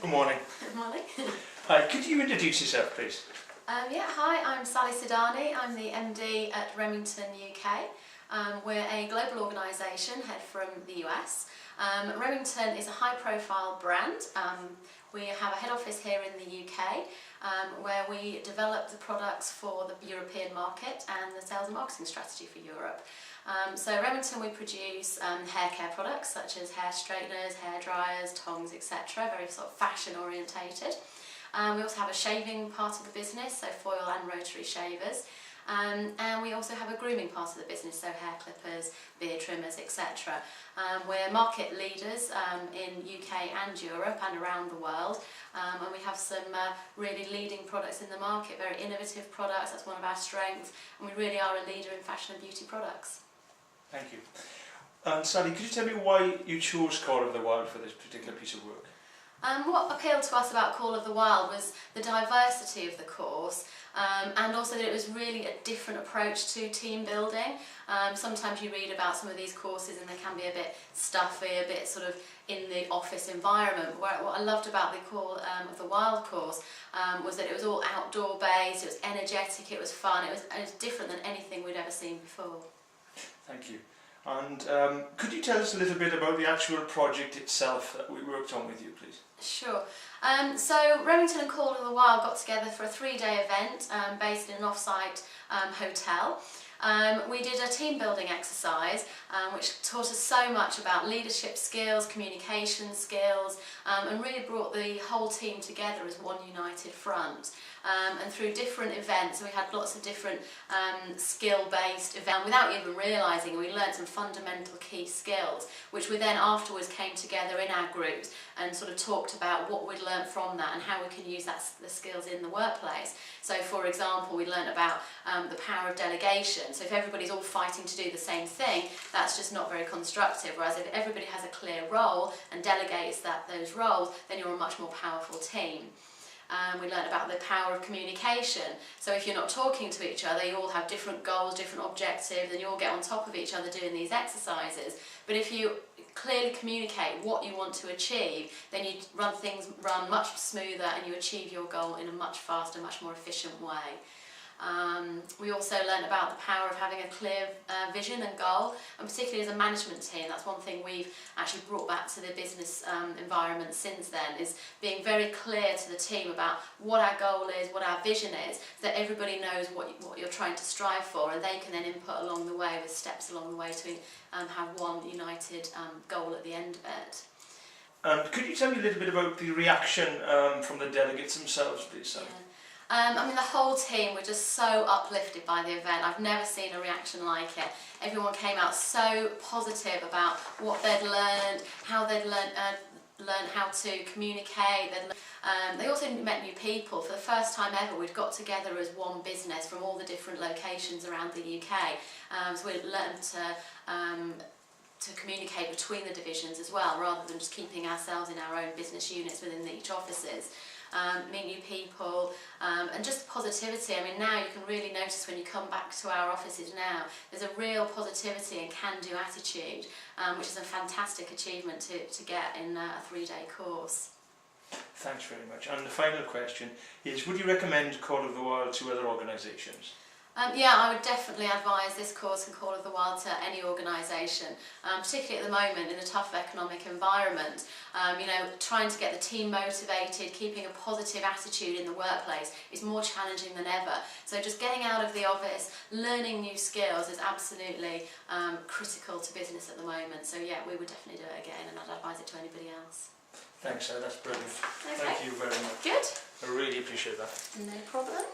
Good morning. Good morning. Hi, could you introduce yourself, please? Hi, I'm Sidani. I'm the MD at Remington UK. We're a global organisation, head from the US. Remington is a high-profile brand. We have a head office here in the UK where we develop the products for the European market and the sales and marketing strategy for Europe. So Remington, we produce hair care products such as hair straighteners, hair dryers, tongs, etc. Very sort of fashion orientated. We also have a shaving part of the business, so foil and rotary shavers. And we also have a grooming part of the business, so hair clippers, beard trimmers, etc. We're market leaders in UK and Europe and around the world, and we have some really leading products in the market, very innovative products. That's one of our strengths, and we really are a leader in fashion and beauty products. Thank you. And Sally, could you tell me why you chose Call of the Wild for this particular piece of work? What appealed to us about Call of the Wild was the diversity of the course, and also that it was really a different approach to team building. Sometimes you read about some of these courses and they can be a bit stuffy, a bit sort of in the office environment. What I loved about the Call of the Wild course was that it was all outdoor based, it was energetic, it was fun, it was different than anything we'd ever seen before. Thank you. And could you tell us a little bit about the actual project itself that we worked on with you, please? Sure. So Remington and Call of the Wild got together for a 3-day event based in an off-site hotel. We did a team building exercise which taught us so much about leadership skills, communication skills, and really brought the whole team together as one united front. And through different events, we had lots of different skill-based events. Without even realising, we learned some fundamental key skills, which we then afterwards came together in our groups and sort of talked about what we'd learned from that and how we can use the skills in the workplace. So, for example, we learned about the power of delegation. So if everybody's all fighting to do the same thing, that's just not very constructive. Whereas if everybody has a clear role and delegates those roles, then you're a much more powerful team. We learned about the power of communication. So if you're not talking to each other, you all have different goals, different objectives, and you all get on top of each other doing these exercises. But if you clearly communicate what you want to achieve, then things run much smoother and you achieve your goal in a much faster, much more efficient way. We also learned about the power of having a clear vision and goal, and particularly as a management team, that's one thing we've actually brought back to the business environment since then, is being very clear to the team about what our goal is, what our vision is, so that everybody knows what you're trying to strive for, and they can then input along the way with steps along the way to have one united goal at the end of it. And could you tell me a little bit about the reaction from the delegates themselves, please, Sally? Yeah. I mean, the whole team were just so uplifted by the event. I've never seen a reaction like it. Everyone came out so positive about what they'd learned, how they'd learned how to communicate. They also met new people. For the first time ever, we'd got together as one business from all the different locations around the UK. So we learned to communicate between the divisions as well, rather than just keeping ourselves in our own business units within each offices. Meet new people, and just positivity. I mean, now you can really notice when you come back to our offices now, there's a real positivity and can-do attitude, which is a fantastic achievement to get in a 3-day course. Thanks very much. And the final question is, would you recommend Call of the Wild to other organisations? Yeah, I would definitely advise this course and Call of the Wild to any organisation, particularly at the moment in a tough economic environment. You know, trying to get the team motivated, keeping a positive attitude in the workplace is more challenging than ever. So just getting out of the office, learning new skills is absolutely critical to business at the moment. So yeah, we would definitely do it again, and I'd advise it to anybody else. Thanks, that's brilliant. Okay. Thank you very much. Good. I really appreciate that. No problem.